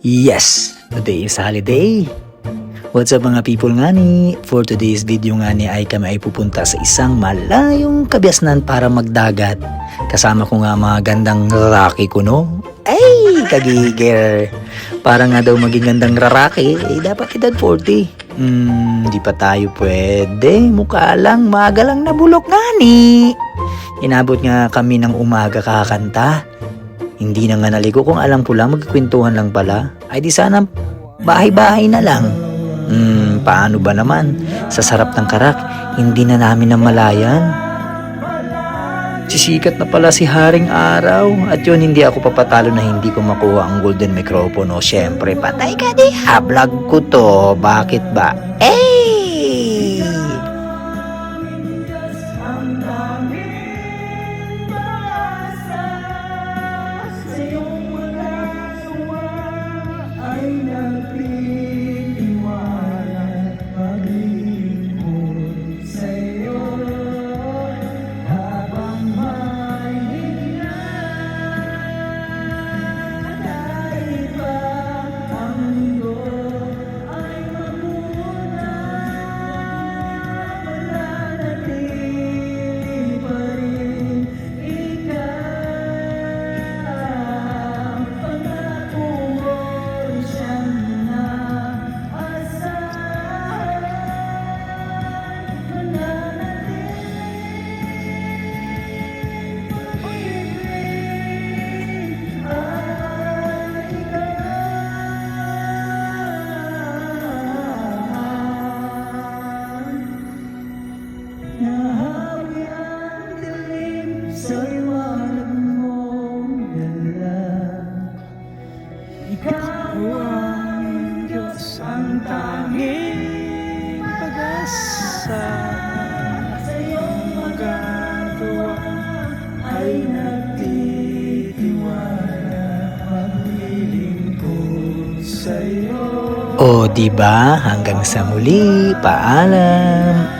Yes! Today is holiday! What's up mga people nga ni? For today's video nga ni ay kami ay pupunta sa isang malayong kabiasnan para magdagat. Kasama ko nga mga gandang raraki ko, no? Ay! Kagigir! Para nga daw maging gandang raraki, dapat edad 40. Di pa tayo pwede. Mukha lang, maga lang nabulok nga ni. Inabot nga kami ng umaga kakanta. Hindi na nga naligo, kung alam ko lang magkikwentuhan lang pala. Ay di sana bahay-bahay na lang. Paano ba naman? Sa sarap ng karak, hindi na namin namalayan. Sisikat na pala si Haring Araw. At yun, hindi ako papatalo na hindi ko makuha ang golden microphone. O syempre, patay ka di ha, vlog ko to. Bakit ba? Ikaw ang Diyos, ang tanging pag-asa. Sa iyong magagawa ay nagtitiwala, maglilingkod sa iyo. O diba, hanggang sa muli, paalam.